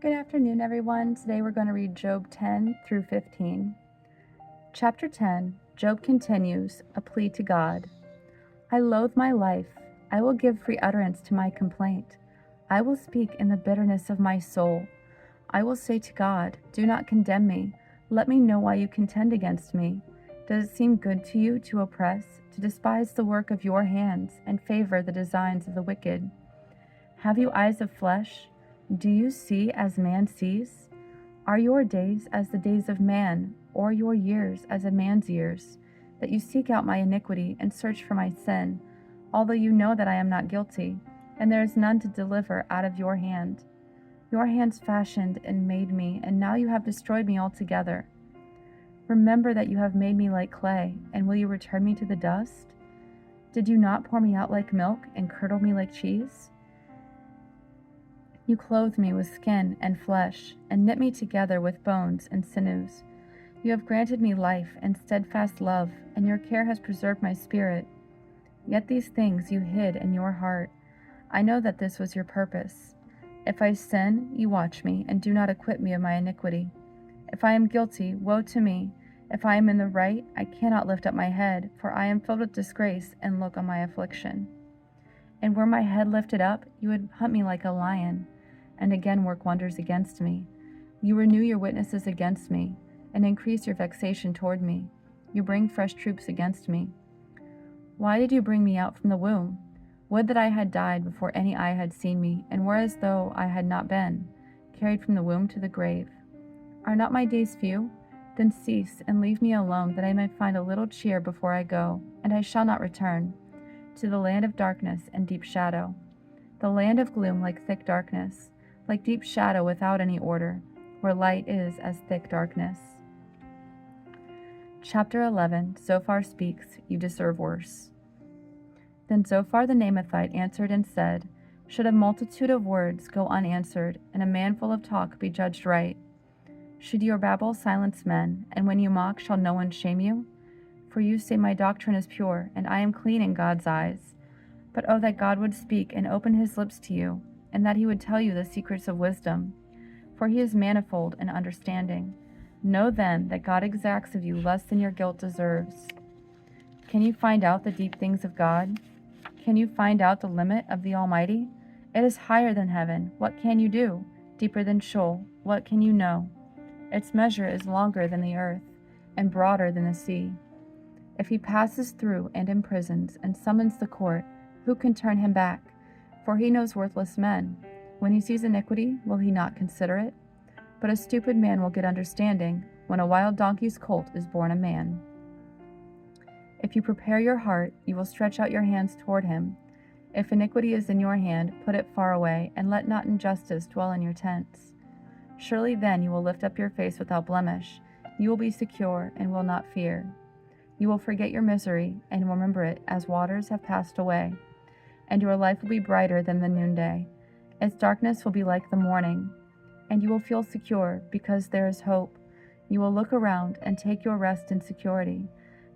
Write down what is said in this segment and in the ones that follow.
Good afternoon, everyone. Today we're going to read Job 10 through 15. Chapter 10, Job continues, a plea to God. I loathe my life. I will give free utterance to my complaint. I will speak in the bitterness of my soul. I will say to God, do not condemn me. Let me know why you contend against me. Does it seem good to you to oppress, to despise the work of your hands, and favor the designs of the wicked? Have you eyes of flesh? Do you see as man sees? Are your days as the days of man, or your years as a man's years, that you seek out my iniquity and search for my sin, although you know that I am not guilty, and there is none to deliver out of your hand? Your hands fashioned and made me, and now you have destroyed me altogether. Remember that you have made me like clay, and will you return me to the dust? Did you not pour me out like milk and curdle me like cheese? You clothed me with skin and flesh, and knit me together with bones and sinews. You have granted me life and steadfast love, and your care has preserved my spirit. Yet these things you hid in your heart. I know that this was your purpose. If I sin, you watch me, and do not acquit me of my iniquity. If I am guilty, woe to me. If I am in the right, I cannot lift up my head, for I am filled with disgrace and look on my affliction. And were my head lifted up, you would hunt me like a lion, and again work wonders against me. You renew your witnesses against me, and increase your vexation toward me. You bring fresh troops against me. Why did you bring me out from the womb? Would that I had died before any eye had seen me, and were as though I had not been, carried from the womb to the grave. Are not my days few? Then cease, and leave me alone, that I may find a little cheer before I go, and I shall not return, to the land of darkness and deep shadow, the land of gloom like thick darkness, like deep shadow without any order, where light is as thick darkness. Chapter 11, Zophar speaks, you deserve worse. Then Zophar the Naamathite answered and said, should a multitude of words go unanswered, and a man full of talk be judged right? Should your babble silence men, and when you mock shall no one shame you? For you say my doctrine is pure, and I am clean in God's eyes. But oh, that God would speak and open his lips to you, and that he would tell you the secrets of wisdom. For he is manifold in understanding. Know then that God exacts of you less than your guilt deserves. Can you find out the deep things of God? Can you find out the limit of the Almighty? It is higher than heaven. What can you do? Deeper than Sheol. What can you know? Its measure is longer than the earth, and broader than the sea. If he passes through and imprisons and summons the court, who can turn him back? For he knows worthless men. When he sees iniquity, will he not consider it? But a stupid man will get understanding when a wild donkey's colt is born a man. If you prepare your heart, you will stretch out your hands toward him. If iniquity is in your hand, put it far away, and let not injustice dwell in your tents. Surely then you will lift up your face without blemish. You will be secure and will not fear. You will forget your misery and remember it as waters have passed away. And your life will be brighter than the noonday. Its darkness will be like the morning. And you will feel secure because there is hope. You will look around and take your rest in security.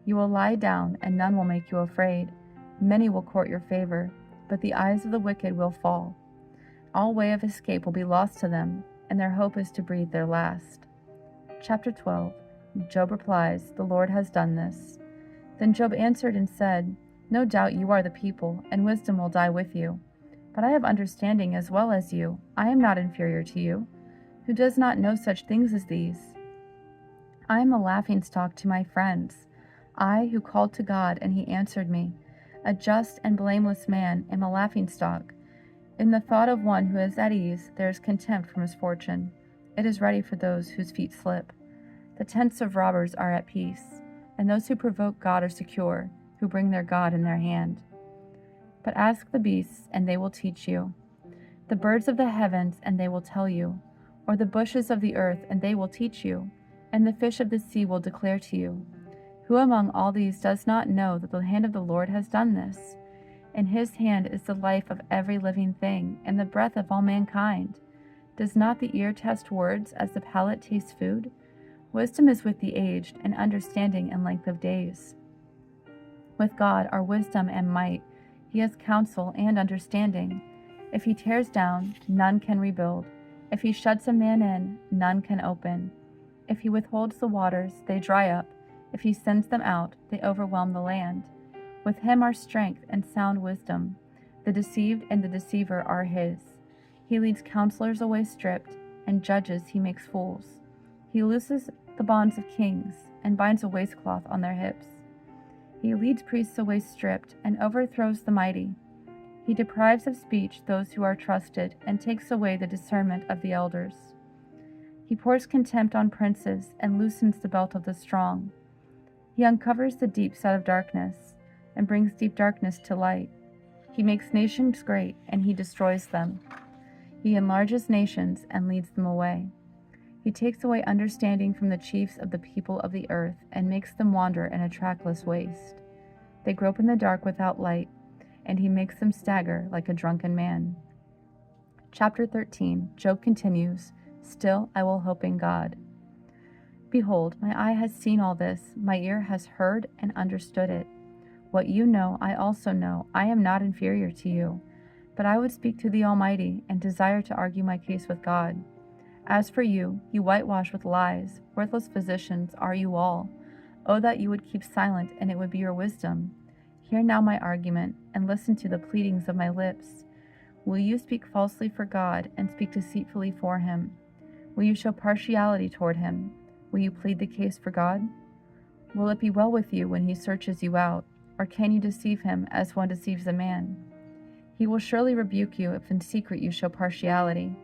You will lie down and none will make you afraid. Many will court your favor, but the eyes of the wicked will fall. All way of escape will be lost to them, and their hope is to breathe their last. Chapter 12. Job replies, the Lord has done this. Then Job answered and said, no doubt you are the people, and wisdom will die with you. But I have understanding as well as you. I am not inferior to you. Who does not know such things as these? I am a laughingstock to my friends. I, who called to God, and he answered me. A just and blameless man, am a laughingstock. In the thought of one who is at ease, there is contempt for misfortune. It is ready for those whose feet slip. The tents of robbers are at peace, and those who provoke God are secure, who bring their God in their hand. But ask the beasts, and they will teach you. The birds of the heavens, and they will tell you. Or the bushes of the earth, and they will teach you. And the fish of the sea will declare to you. Who among all these does not know that the hand of the Lord has done this? In his hand is the life of every living thing, and the breath of all mankind. Does not the ear test words as the palate tastes food? Wisdom is with the aged, and understanding and length of days. With God are wisdom and might. He has counsel and understanding. If he tears down, none can rebuild. If he shuts a man in, none can open. If he withholds the waters, they dry up. If he sends them out, they overwhelm the land. With him are strength and sound wisdom. The deceived and the deceiver are his. He leads counselors away stripped, and judges he makes fools. He looses the bonds of kings, and binds a waistcloth on their hips. He leads priests away stripped, and overthrows the mighty. He deprives of speech those who are trusted, and takes away the discernment of the elders. He pours contempt on princes, and loosens the belt of the strong. He uncovers the deeps out of darkness, and brings deep darkness to light. He makes nations great, and he destroys them. He enlarges nations, and leads them away. He takes away understanding from the chiefs of the people of the earth, and makes them wander in a trackless waste. They grope in the dark without light, and he makes them stagger like a drunken man. Chapter 13, Job continues, Still I will hope in God. Behold, my eye has seen all this, my ear has heard and understood it. What you know, I also know. I am not inferior to you. But I would speak to the Almighty, and desire to argue my case with God. As for you, you whitewash with lies. Worthless physicians are you all. Oh, that you would keep silent, and it would be your wisdom. Hear now my argument, and listen to the pleadings of my lips. Will you speak falsely for God, and speak deceitfully for him? Will you show partiality toward him? Will you plead the case for God? Will it be well with you when he searches you out, or can you deceive him as one deceives a man? He will surely rebuke you if in secret you show partiality.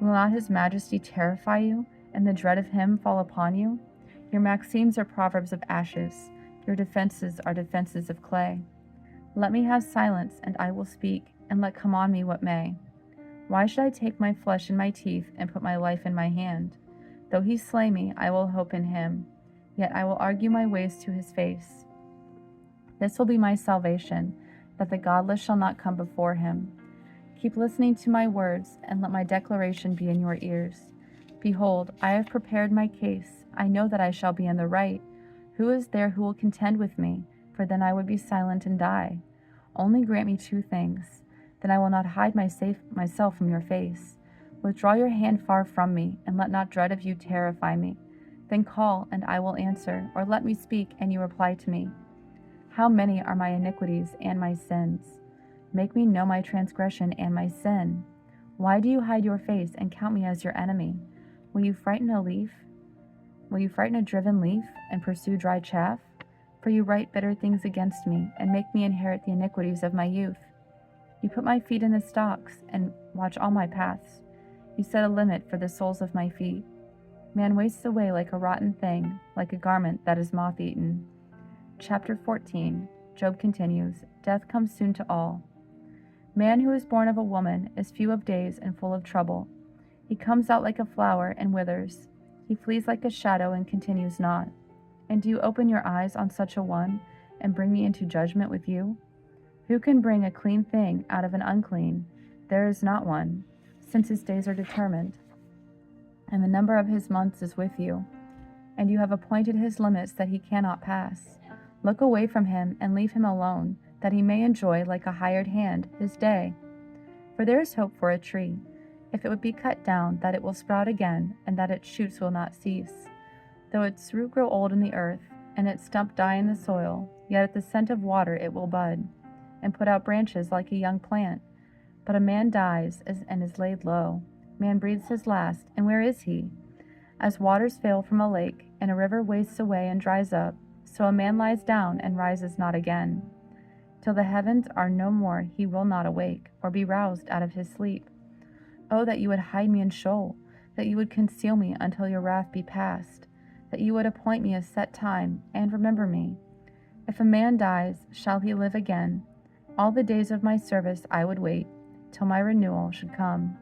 Will not his majesty terrify you, and the dread of him fall upon you? Your maxims are proverbs of ashes. Your defenses are defenses of clay. Let me have silence, and I will speak, and let come on me what may. Why should I take my flesh in my teeth, and put my life in my hand? Though he slay me, I will hope in him. Yet I will argue my ways to his face. This will be my salvation, that the godless shall not come before him. Keep listening to my words, and let my declaration be in your ears. Behold, I have prepared my case. I know that I shall be in the right. Who is there who will contend with me? For then I would be silent and die. Only grant me two things. Then I will not hide myself from your face. Withdraw your hand far from me, and let not dread of you terrify me. Then call, and I will answer, or let me speak, and you reply to me. How many are my iniquities and my sins? Make me know my transgression and my sin. Why do you hide your face and count me as your enemy? Will you frighten a leaf? Will you frighten a driven leaf and pursue dry chaff? For you write bitter things against me, and make me inherit the iniquities of my youth. You put my feet in the stocks, and watch all my paths. You set a limit for the soles of my feet. Man wastes away like a rotten thing, like a garment that is moth-eaten. Chapter 14, Job continues, Death comes soon to all. Man who is born of a woman is few of days and full of trouble. He comes out like a flower and withers. He flees like a shadow and continues not. And do you open your eyes on such a one, and bring me into judgment with you? Who can bring a clean thing out of an unclean? There is not one, since his days are determined, and the number of his months is with you. And you have appointed his limits that he cannot pass. Look away from him and leave him alone, that he may enjoy, like a hired hand, his day. For there is hope for a tree, if it would be cut down, that it will sprout again, and that its shoots will not cease. Though its root grow old in the earth, and its stump die in the soil, yet at the scent of water it will bud, and put out branches like a young plant. But a man dies and is laid low. Man breathes his last, and where is he? As waters fail from a lake, and a river wastes away and dries up, so a man lies down and rises not again. Till the heavens are no more, he will not awake, or be roused out of his sleep. Oh, that you would hide me in Sheol, that you would conceal me until your wrath be past, that you would appoint me a set time, and remember me. If a man dies, shall he live again? All the days of my service I would wait, till my renewal should come.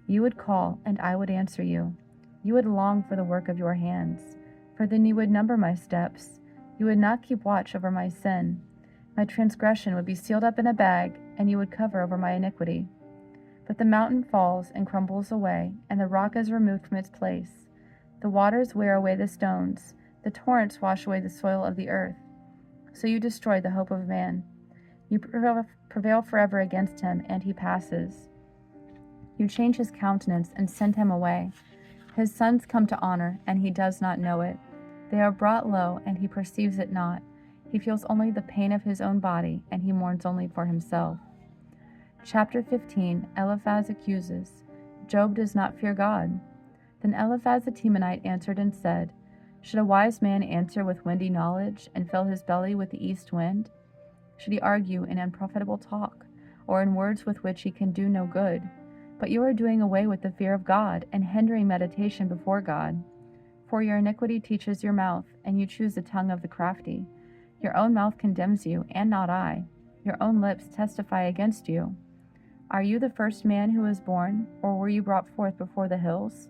You would call, and I would answer you. You would long for the work of your hands, for then you would number my steps. You would not keep watch over my sin. My transgression would be sealed up in a bag, and you would cover over my iniquity. But the mountain falls and crumbles away, and the rock is removed from its place. The waters wear away the stones, the torrents wash away the soil of the earth. So you destroy the hope of man. You prevail forever against him, and he passes. You change his countenance and send him away. His sons come to honor, and he does not know it. They are brought low, and he perceives it not. He feels only the pain of his own body, and he mourns only for himself. Chapter 15. Eliphaz accuses. Job does not fear God. Then Eliphaz the Temanite answered and said, Should a wise man answer with windy knowledge, and fill his belly with the east wind? Should he argue in unprofitable talk, or in words with which he can do no good? But you are doing away with the fear of God, and hindering meditation before God. For your iniquity teaches your mouth, and you choose the tongue of the crafty. Your own mouth condemns you, and not I. Your own lips testify against you. Are you the first man who was born, or were you brought forth before the hills?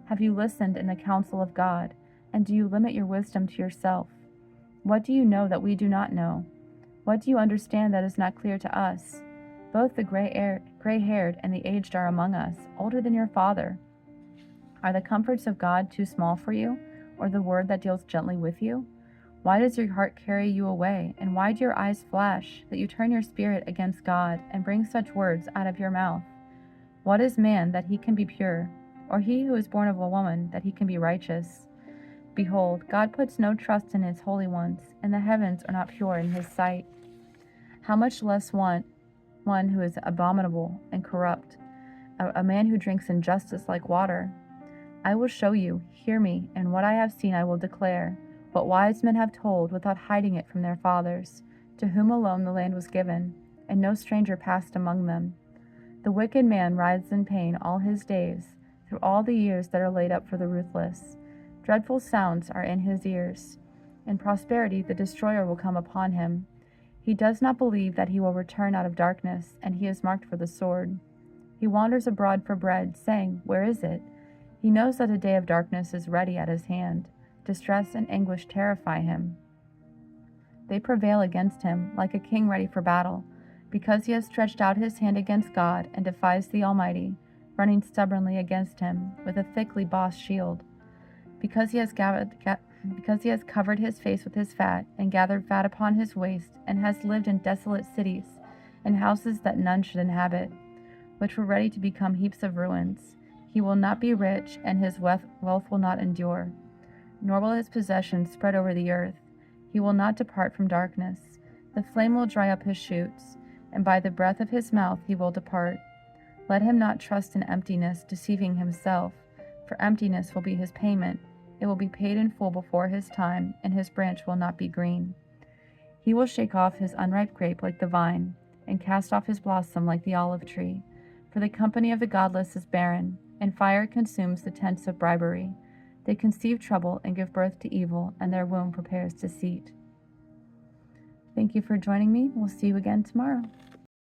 Have you listened in the counsel of God, and do you limit your wisdom to yourself? What do you know that we do not know? What do you understand that is not clear to us? Both the gray-haired and the aged are among us, older than your father. Are the comforts of God too small for you, or the word that deals gently with you? Why does your heart carry you away, and why do your eyes flash, that you turn your spirit against God, and bring such words out of your mouth? What is man, that he can be pure, or he who is born of a woman, that he can be righteous? Behold, God puts no trust in his holy ones, and the heavens are not pure in his sight. How much less one who is abominable and corrupt, a man who drinks injustice like water? I will show you, hear me, and what I have seen I will declare, what wise men have told without hiding it from their fathers, to whom alone the land was given, and no stranger passed among them. The wicked man writhes in pain all his days, through all the years that are laid up for the ruthless. Dreadful sounds are in his ears. In prosperity the destroyer will come upon him. He does not believe that he will return out of darkness, and he is marked for the sword. He wanders abroad for bread, saying, Where is it? He knows that a day of darkness is ready at his hand. Distress and anguish terrify him. They prevail against him, like a king ready for battle, because he has stretched out his hand against God and defies the Almighty, running stubbornly against him with a thickly bossed shield. Because he has covered his face with his fat, and gathered fat upon his waist, and has lived in desolate cities, in houses that none should inhabit, which were ready to become heaps of ruins. He will not be rich, and his wealth will not endure, nor will his possessions spread over the earth. He will not depart from darkness. The flame will dry up his shoots, and by the breath of his mouth he will depart. Let him not trust in emptiness, deceiving himself, for emptiness will be his payment. It will be paid in full before his time, and his branch will not be green. He will shake off his unripe grape like the vine, and cast off his blossom like the olive tree. For the company of the godless is barren, and fire consumes the tents of bribery. They conceive trouble and give birth to evil, and their womb prepares deceit. Thank you for joining me. We'll see you again tomorrow.